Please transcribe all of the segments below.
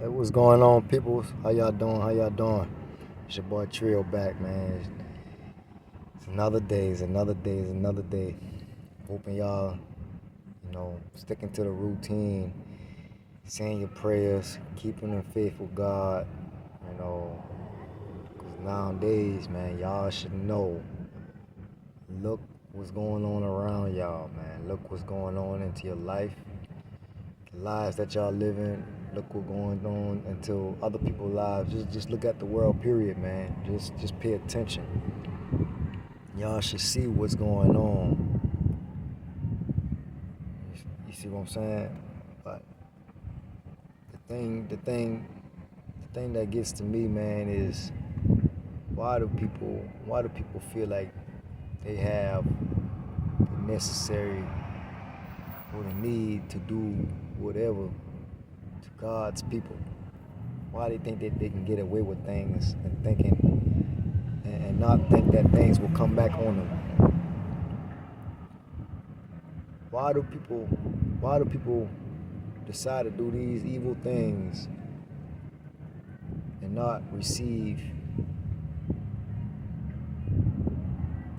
Hey, what's going on, people? How y'all doing? How y'all doing? It's your boy Trio back, man. It's another day. It's another day. It's another day. Hoping y'all, sticking to the routine, saying your prayers, keeping in faith with God. You know, because nowadays, man, y'all should know. Look what's going on around y'all, man. Look what's going on into your life, the lives that y'all living. Look what's going on into other people's lives. Just look at the world, period, man. Just pay attention. Y'all should see what's going on. You see what I'm saying? But the thing that gets to me, man, is why do people feel like they have the necessary or the need to do whatever to God's people? Why they think that they can get away with things and not think that things will come back on them? Why do people why do people decide to do these evil things and not receive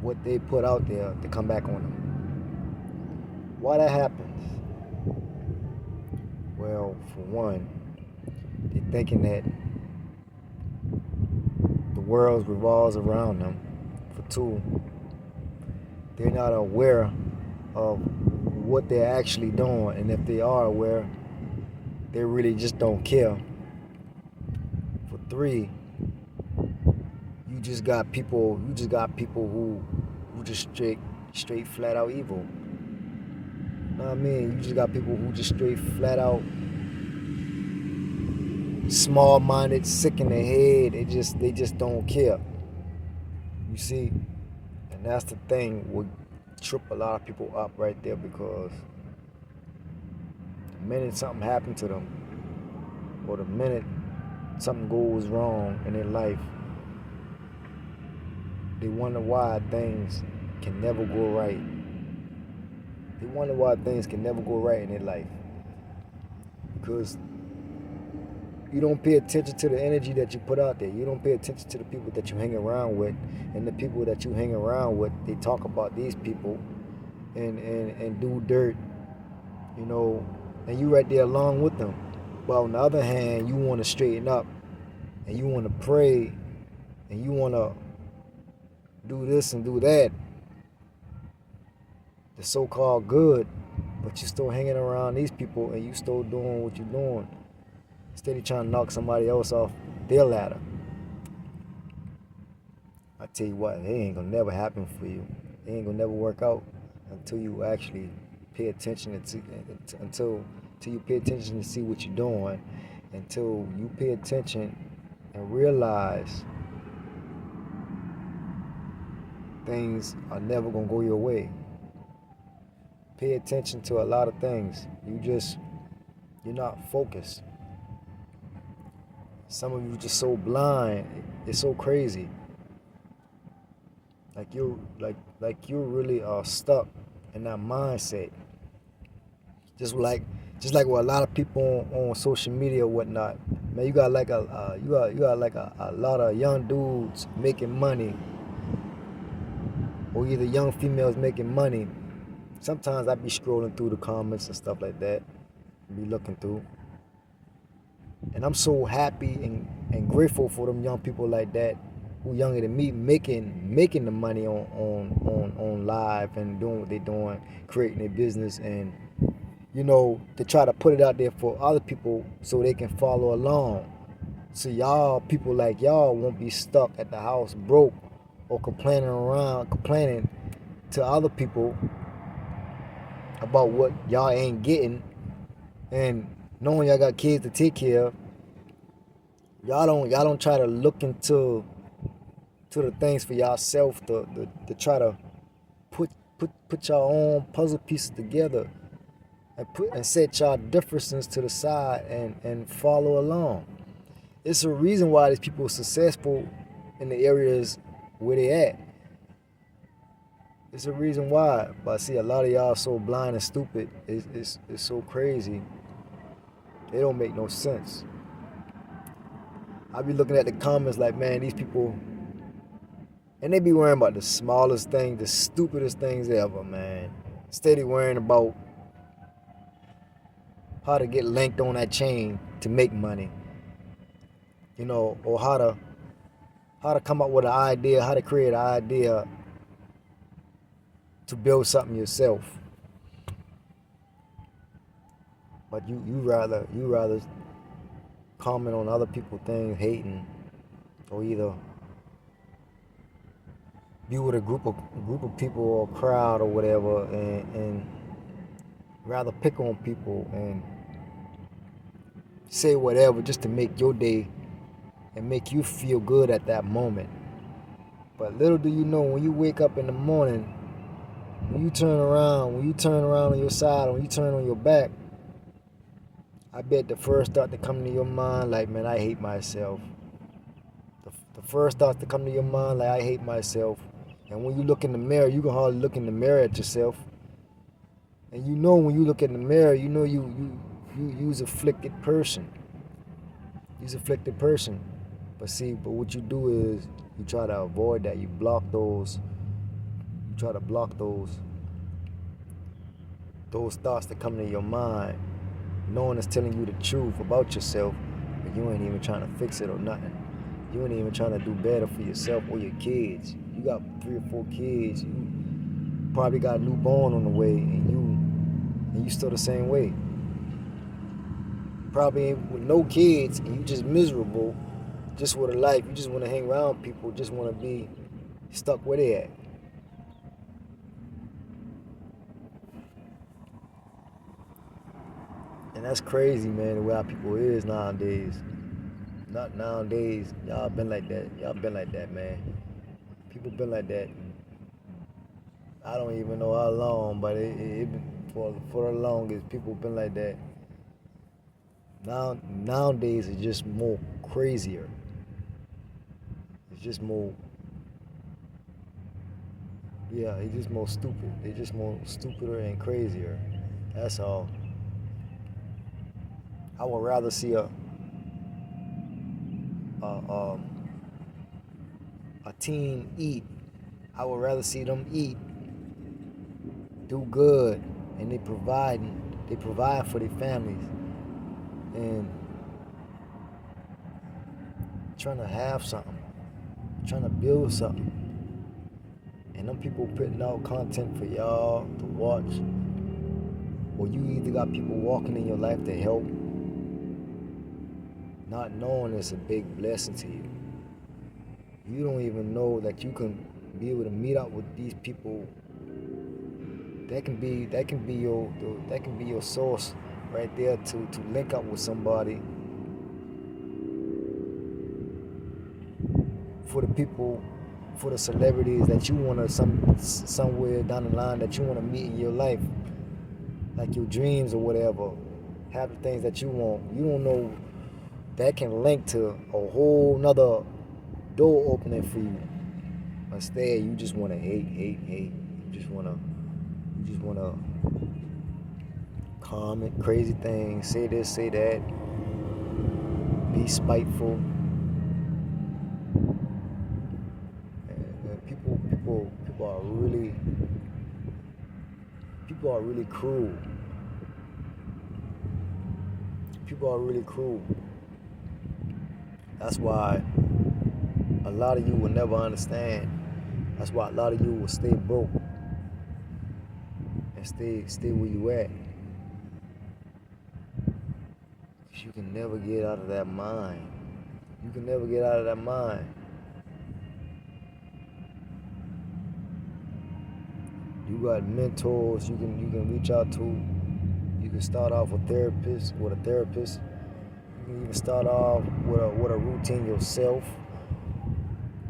what they put out there to come back on them? Why that happens? Well, for one, they're thinking that the world revolves around them. For two, they're not aware of what they're actually doing, and if they are aware, they really just don't care. For three, you just got people who just straight flat out evil. You know what I mean? You just got people who just straight flat out small minded, sick in the head. They just don't care. You see? And that's the thing would trip a lot of people up right there, because the minute something happened to them, or the minute something goes wrong in their life, they wonder why things can never go right. They wonder why things can never go right in their life. Because you don't pay attention to the energy that you put out there. You don't pay attention to the people that you hang around with. And the people that you hang around with, they talk about these people and do dirt, you know, and you right there along with them. But on the other hand, you want to straighten up, and you want to pray, and you want to do this and do that, the so-called good, but you're still hanging around these people, and you still doing what you're doing, instead of trying to knock somebody else off their ladder. I tell you what, it ain't gonna never happen for you. It ain't gonna never work out until you actually pay attention until you pay attention to see what you're doing, until you pay attention and realize things are never gonna go your way. Pay attention to a lot of things. You're not focused. Some of you just so blind. It's so crazy. Like you're really stuck in that mindset. Just like with a lot of people on social media or whatnot. Man, you got like a lot of young dudes making money, or either young females making money. Sometimes I be scrolling through the comments and stuff like that, be looking through, and I'm so happy and grateful for them young people like that, who younger than me, making the money on live and doing what they're doing, creating their business, and to try to put it out there for other people so they can follow along. So y'all, people like y'all, won't be stuck at the house broke, or complaining to other people about what y'all ain't getting, and knowing y'all got kids to take care of. Y'all don't try to look into the things for yourself, to try to put your own puzzle pieces together, and set y'all differences to the side, and follow along. It's a reason why these people are successful in the areas where they at. It's a reason why. But I see a lot of y'all so blind and stupid. It's so crazy. It don't make no sense. I be looking at the comments like, man, these people, and they be worrying about the smallest things, the stupidest things ever, man. Steady worrying about how to get linked on that chain to make money, or how to come up with an idea, how to create an idea to build something yourself. But you rather comment on other people's things, hating, or either be with a group of people or crowd or whatever, and rather pick on people and say whatever just to make your day and make you feel good at that moment. But little do you know, when you wake up in the morning, when you turn around on your side, when you turn on your back, I bet the first thought to come to your mind, like, man, I hate myself. The first thought to come to your mind, like, I hate myself. And when you look in the mirror, you can hardly look in the mirror at yourself. And when you look in the mirror, you's afflicted person. You's afflicted person. But what you do is you try to avoid that. You try to block those thoughts that come to your mind, knowing it's telling you the truth about yourself, but you ain't even trying to fix it or nothing. You ain't even trying to do better for yourself or your kids. You got 3 or 4 kids. You probably got a newborn on the way, and you still the same way. Probably ain't with no kids, and you just miserable, just with a life. You just want to hang around people, just want to be stuck where they at. And that's crazy, man, the way our people is nowadays. Not nowadays. Y'all been like that. Y'all been like that, man. People been like that. I don't even know how long, but it been for the longest. People been like that. Nowadays, it's just more crazier. It's just more. Yeah, it's just more stupid. It's just more stupider and crazier. That's all. I would rather see a team eat. I would rather see them eat, do good, and they provide for their families, and trying to have something, trying to build something. And them people putting out content for y'all to watch, or you either got people walking in your life to help, not knowing it's a big blessing to you. You don't even know that you can be able to meet up with these people. That can be your source right there to link up with somebody. For the people, for the celebrities that you want to somewhere down the line that you want to meet in your life, like your dreams or whatever, have the things that you want. You don't know that can link to a whole nother door opening for you. Instead, you just want to hate. You just want to comment crazy things, say this, say that, be spiteful. And people are really cruel. People are really cruel. That's why a lot of you will never understand. That's why a lot of you will stay broke and stay where you at. Because you can never get out of that mind. You can never get out of that mind. You got mentors you can reach out to. You can start off with a therapist. You can even start off with a routine yourself.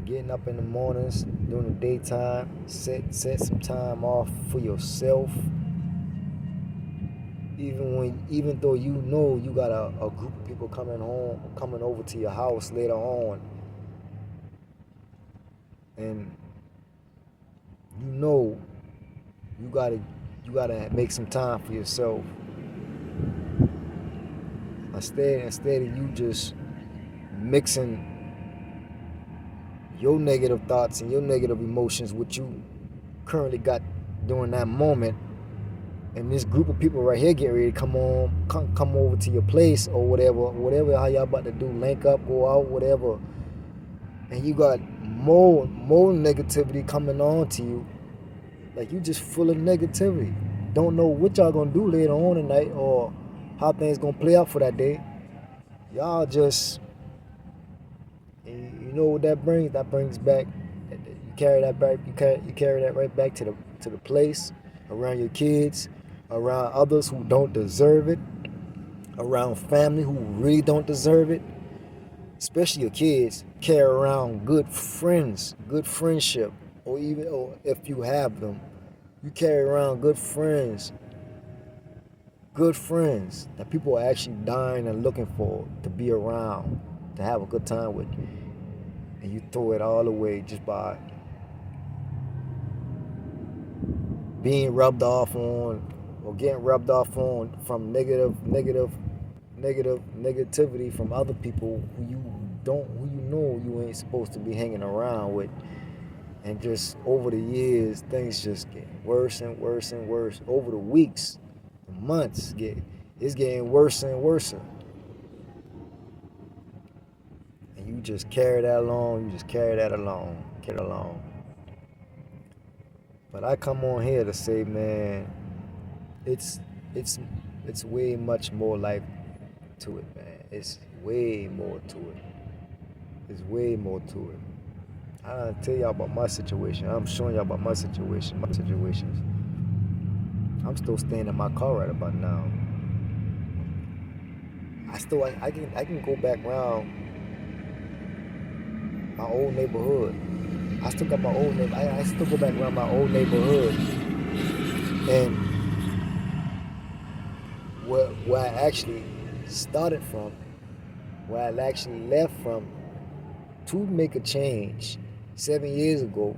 Getting up in the mornings, during the daytime, set some time off for yourself. Even though you know you got a group of people coming over to your house later on, and you know you gotta make some time for yourself. Instead of you just mixing your negative thoughts and your negative emotions, what you currently got during that moment, and this group of people right here get ready to come over to your place or whatever how y'all about to do, link up, go out, whatever, and you got more negativity coming on to you, like you just full of negativity. Don't know what y'all gonna do later on tonight or how things gonna play out for that day. Y'all just, you know what that brings? That brings back, you carry that back, you carry that right back to the place, around your kids, around others who don't deserve it, around family who really don't deserve it, especially your kids. Carry around good friends, good friendship, or if you have them, you carry around good friends that people are actually dying and looking for, to be around, to have a good time with, and you throw it all away just by being rubbed off on or getting rubbed off on from negativity from other people who you know you ain't supposed to be hanging around with. And just over the years, things just get worse and worse and worse. Over the weeks, the months, it's getting worse and worse. And you just carry that along. Carry it along. But I come on here to say, man, it's way much more life to it, man. It's way more to it. I tell y'all about my situation. I'm showing y'all about my situations. I'm still staying in my car right about now. I can go back around my old neighborhood. I still got my old neighborhood. I still go back around my old neighborhood, and where I actually started from, where I actually left from, to make a change 7 years ago.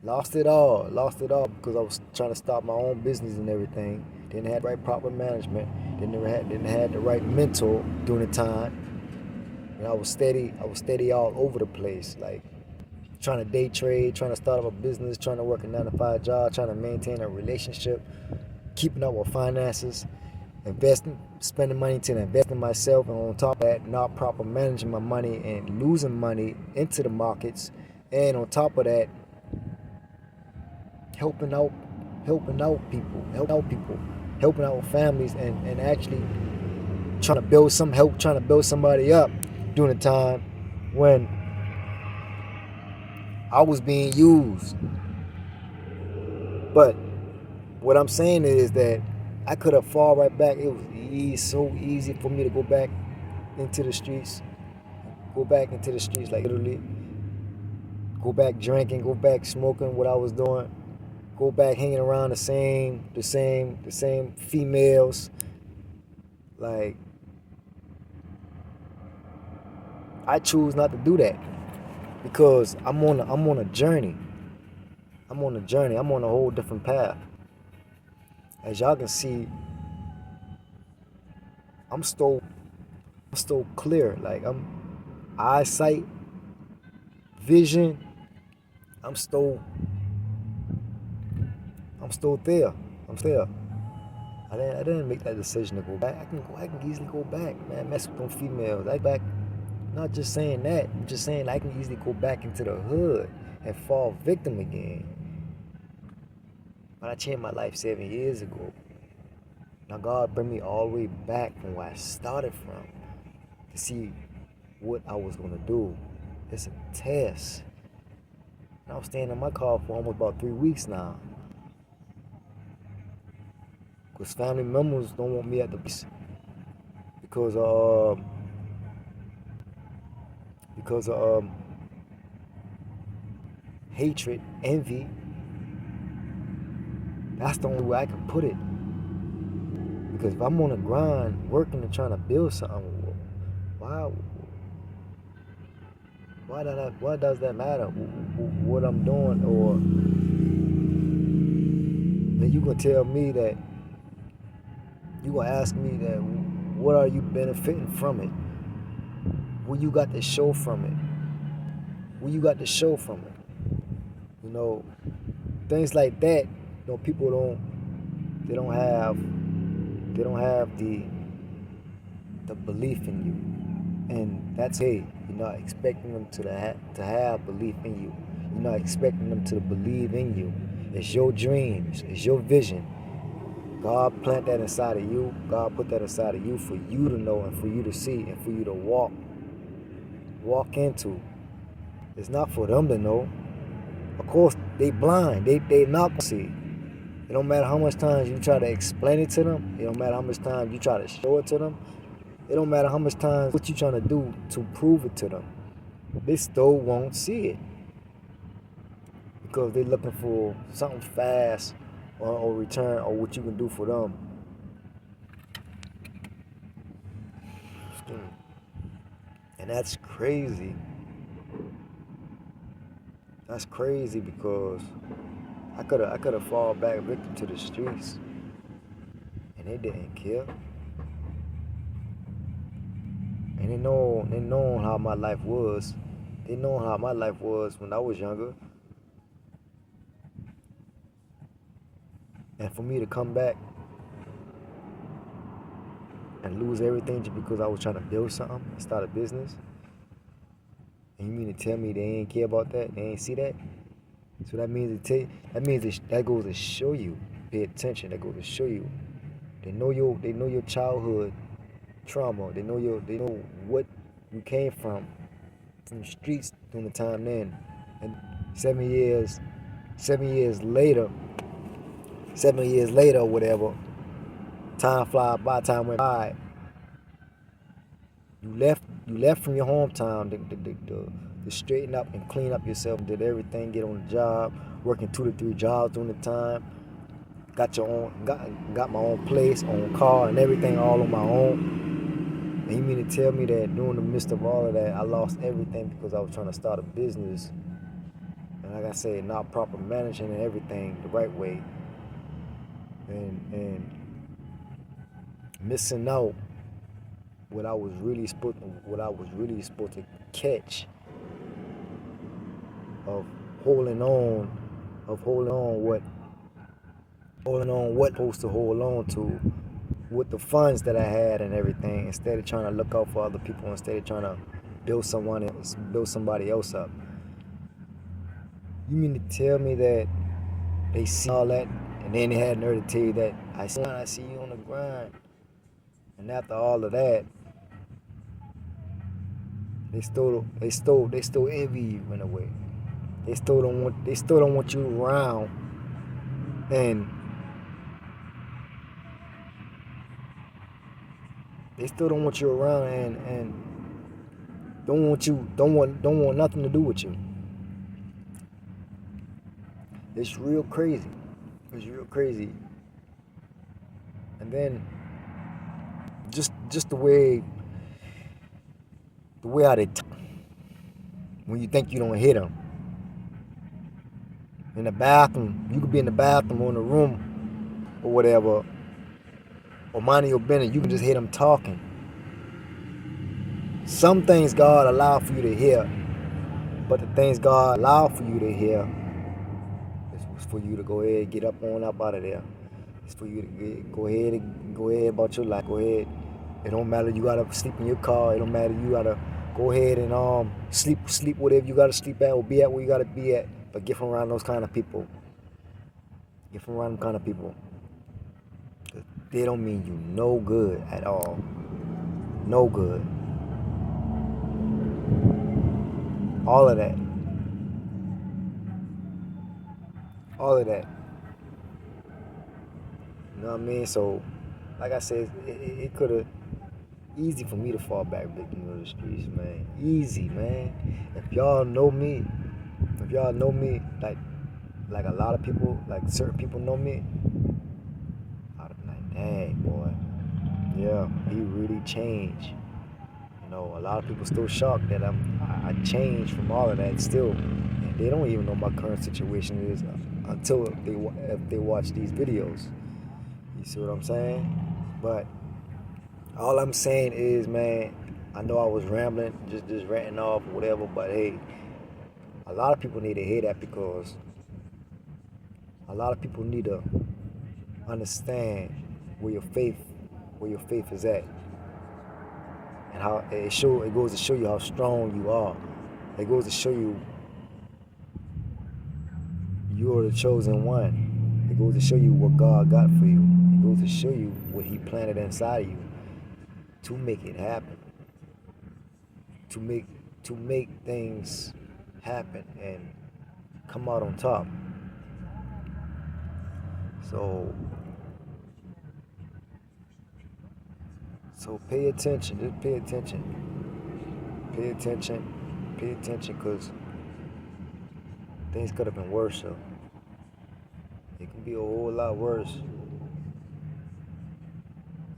Lost it all because I was trying to start my own business and everything. Didn't have the right proper management. Didn't have the right mentor during the time. And I was steady all over the place, like trying to day trade, trying to start up a business, trying to work a 9-to-5 job, trying to maintain a relationship, keeping up with finances, spending money to invest in myself, and on top of that, not proper managing my money and losing money into the markets, and on top of that, helping out families, and actually trying to build somebody up during the time when I was being used. But what I'm saying is that I could have fallen right back. It was so easy for me to go back into the streets. Like literally. Go back drinking, go back smoking what I was doing. Go back hanging around the same females. Like, I choose not to do that because I'm on a journey. I'm on a whole different path. As y'all can see, I'm still clear. Like, I'm eyesight, vision. I'm still there. I didn't make that decision to go back. I can easily go back, man. Mess with them females. Not just saying that. I'm just saying I can easily go back into the hood and fall victim again. But I changed my life 7 years ago. Now God bring me all the way back from where I started from to see what I was gonna do. It's a test. And I was staying in my car for almost about 3 weeks now. Because family members don't want me at the place because of hatred, envy. That's the only way I can put it. Because if I'm on the grind, working and trying to build something, why does that matter? What I'm doing, or then you gonna tell me that, you gonna ask me that, What are you benefiting from it? What you got to show from it? What you got to show from it? You know, things like that. People they don't have the belief in you, and that's hey. You're not expecting them to have belief in you. You're not expecting them to believe in you. It's your dreams. It's your vision. God plant that inside of you. God put that inside of you for you to know and for you to see and for you to walk into. It's not for them to know. Of course, they blind. They not gonna see. It don't matter how much times you try to explain it to them. It don't matter how much time you try to show it to them. It don't matter how much time what you trying to do to prove it to them. They still won't see it because they're looking for something fast or return or what you can do for them. And that's crazy. That's crazy because I could have fallen back victim to the streets, and they didn't care. And they know how my life was. They know how my life was when I was younger. And for me to come back and lose everything just because I was trying to build something, start a business. And you mean to tell me they ain't care about that? They ain't see that? So that means that goes to show you. Pay attention. That goes to show you. They know your childhood trauma. They know what you came from the streets during the time then. And 7 years later or whatever, time went by. You left from your hometown to straighten up and clean up yourself, did everything, get on the job, working 2 to 3 jobs during the time. Got my own place, own car and everything all on my own. And you mean to tell me that during the midst of all of that, I lost everything because I was trying to start a business. And like I said, not proper managing and everything the right way. And missing out what I was really supposed to catch of holding on what I'm supposed to hold on to with the funds that I had and everything, instead of trying to look out for other people, instead of trying to build somebody else up. You mean to tell me that they see all that and then they had nerve to tell you that I see you on the grind, and after all of that, they still envy you in a way. They still don't want you around, and they still don't want you around and don't want nothing to do with you. It's real crazy. And then just the way how they when you think you don't hit them. In the bathroom, you could be in the bathroom or in the room or whatever, or minding your business, you can just hear them talking. Some things God allowed for you to hear, but the things God allowed for you to hear is for you to go ahead and get up out of there. It's for you to go ahead about your life. Go ahead. It don't matter you gotta sleep in your car. It don't matter you gotta go ahead and sleep whatever you gotta sleep at or be at where you gotta be at. But get from around those kind of people. Get from around them kind of people. They don't mean you no good at all. No good. All of that. You know what I mean? So, like I said, it could have easy for me to fall back victim of the streets, man. Easy, man. If y'all know me, like a lot of people, like certain people know me, I'd be like, dang, boy, yeah, he really changed. You know, a lot of people still shocked that I changed from all of that still. And they don't even know my current situation is until if they watch these videos. You see what I'm saying? But All I'm saying is, man, I know I was rambling, just ranting off or whatever, but hey, a lot of people need to hear that because a lot of people need to understand where your faith where your faith is at, and how it goes to show you how strong you are. It goes to show you you're the chosen one. It goes to show you what God got for you. It goes to show you what He planted inside of you to make it happen, to make to make things happen and come out on top. So pay attention. Just pay attention. Pay attention. Pay attention, because things could have been worse. So it can be a whole lot worse.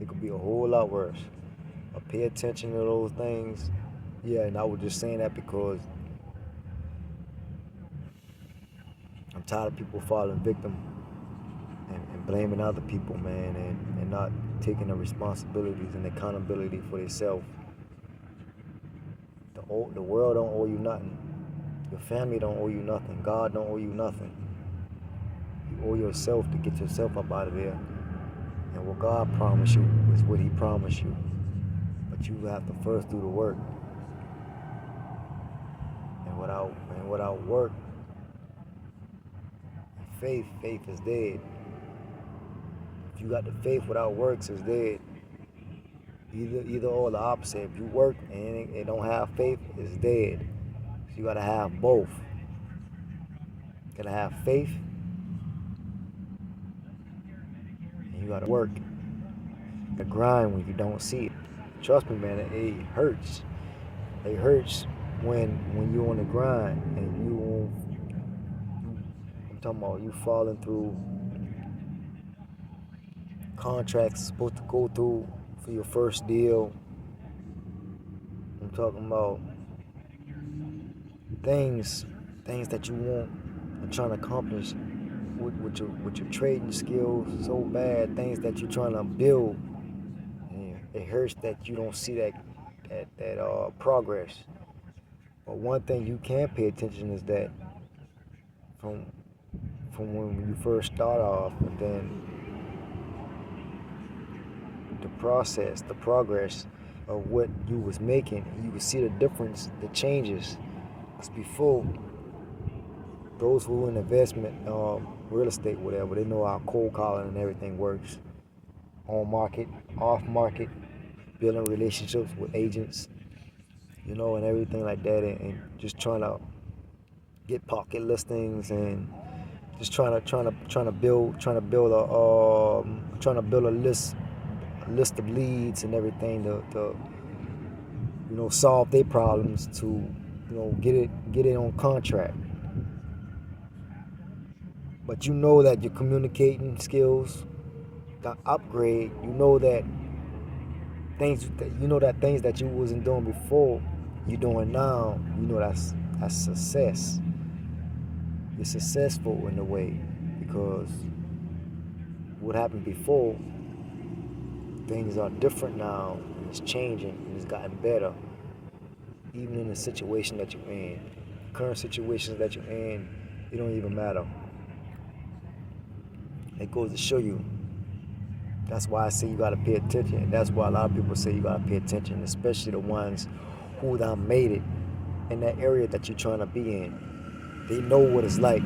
It could be a whole lot worse. But pay attention to those things. Yeah, and I was just saying that because I'm tired of people falling victim and blaming other people, man, and not taking the responsibilities and accountability for themselves. The world don't owe you nothing. Your family don't owe you nothing. God don't owe you nothing. You owe yourself to get yourself up out of there. And what God promised you is what He promised you. But you have to first do the work. And without work, faith is dead. If you got the faith without works, it's dead. Either or, the opposite. If you work and it don't have faith, it's dead. So you gotta have both. You gotta have faith and you gotta work. The grind when you don't see it. Trust me, man, it hurts. It hurts when you're on the grind and I'm talking about you falling through contracts supposed to go through for your first deal. I'm talking about things that you want and trying to accomplish with your trading skills so bad, things that you're trying to build. And it hurts that you don't see that progress. But one thing you can pay attention is that from when you first start off, and then the process, the progress of what you was making, you can see the difference, the changes. Because before, those who in investment, real estate, whatever, they know how cold calling and everything works. On market, off market, building relationships with agents, and everything like that, and just trying to get pocket listings and just trying to build a list of leads and everything to solve their problems, to get it on contract. But you know that your communicating skills got upgrade. You know that things that you wasn't doing before, you're doing now. That's success. You're successful in a way, because what happened before, things are different now, and it's changing, and it's gotten better. Even in the situation that you're in, current situations that you're in, it don't even matter. It goes to show you. That's why I say you gotta pay attention. That's why a lot of people say you gotta pay attention, especially the ones who done made it in that area that you're trying to be in. They know what it's like.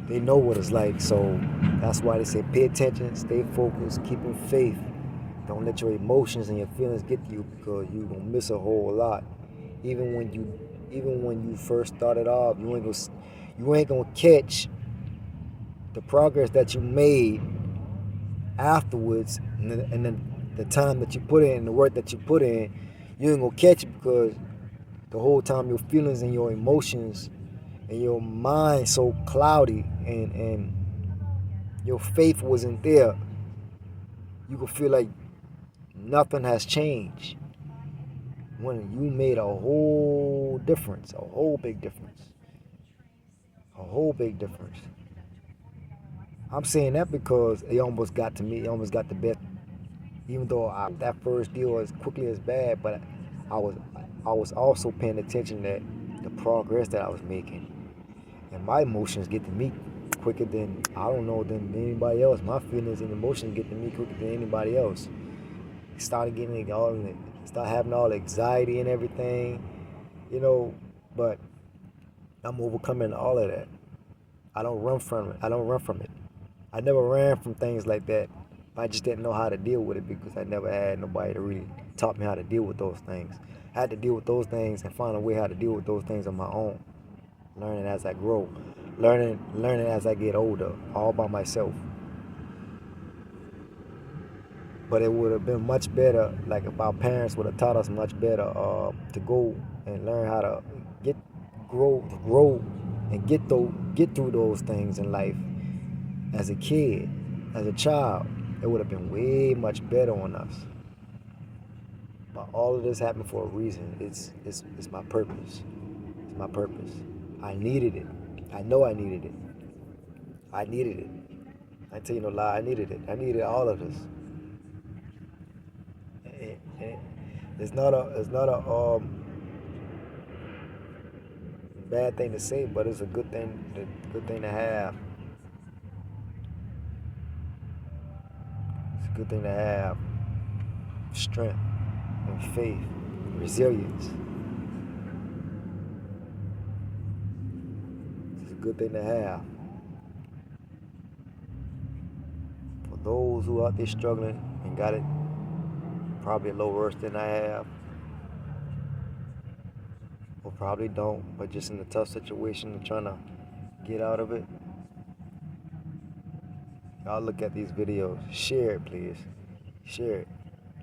They know what it's like. So that's why they say pay attention, stay focused, keep in faith. Don't let your emotions and your feelings get to you, because you're gonna miss a whole lot. Even when you first started off, you ain't gonna catch the progress that you made afterwards, and then the time that you put in, the work that you put in. You ain't gonna catch it, because the whole time your feelings and your emotions and your mind so cloudy, and your faith wasn't there. You can feel like nothing has changed, when you made a whole difference, a whole big difference. I'm saying that because it almost got to me. It almost got the best. Even though that first deal was quickly as bad, but I was I was also paying attention that the progress that I was making, and my emotions get to me quicker than I don't know than anybody else. My feelings and emotions get to me quicker than anybody else. Started getting all in it, start having all the anxiety and everything, you know. But I'm overcoming all of that. I don't run from it. I don't run from it. I never ran from things like that. I just didn't know how to deal with it because I never had nobody to really taught me how to deal with those things. I had to deal with those things and find a way how to deal with those things on my own. Learning as I grow, learning as I get older, all by myself. But it would have been much better, like if our parents would have taught us much better to go and learn how to get grow, and get through those things in life as a kid, as a child. It would have been way much better on us. But all of this happened for a reason. It's my purpose. It's my purpose. I needed it. I know I needed it. I needed it. I tell you no lie, I needed it. I needed all of this. And it's not a bad thing to say, but it's a good thing to have. It's a good thing to have strength and faith, resilience. It's a good thing to have. For those who out there struggling and got it probably a little worse than I have, or probably don't, but just in a tough situation and trying to get out of it, y'all look at these videos. Share it, please. Share it.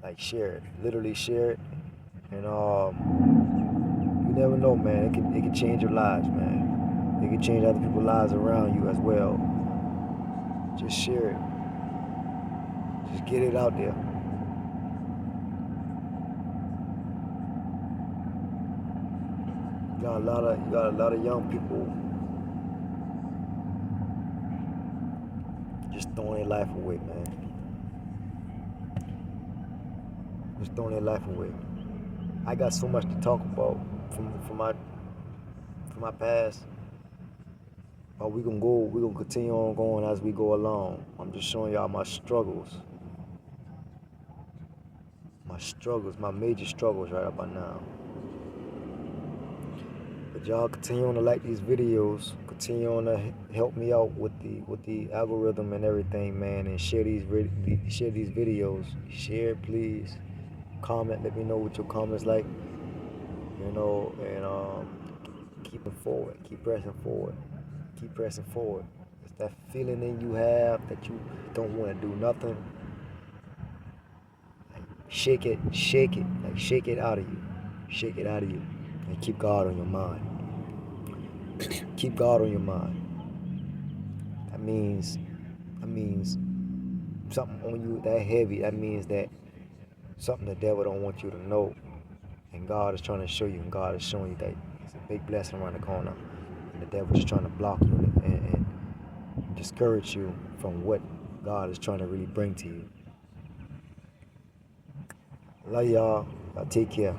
Like, share it. Literally share it. And you never know, man. It can change your lives, man. It can change other people's lives around you as well. Just share it. Just get it out there. You got a lot of young people just throwing their life away, man. Just throwing their life away. I got so much to talk about from my past. But we're gonna continue on going as we go along. I'm just showing y'all my struggles. My major struggles right about now. But y'all continue on to like these videos, continue on to help me out with the algorithm and everything, man, and share these videos. Share, please. Comment, let me know what your comments like. You know, and keep it forward, keep pressing forward, keep pressing forward. It's that feeling in you have that you don't want to do nothing. Like, shake it, like shake it out of you, and keep God on your mind. Keep God on your mind. That means something on you that heavy. That means that something the devil don't want you to know. And God is trying to show you, and God is showing you that it's a big blessing around the corner. And the devil's just trying to block you and discourage you from what God is trying to really bring to you. Love y'all. Y'all take care.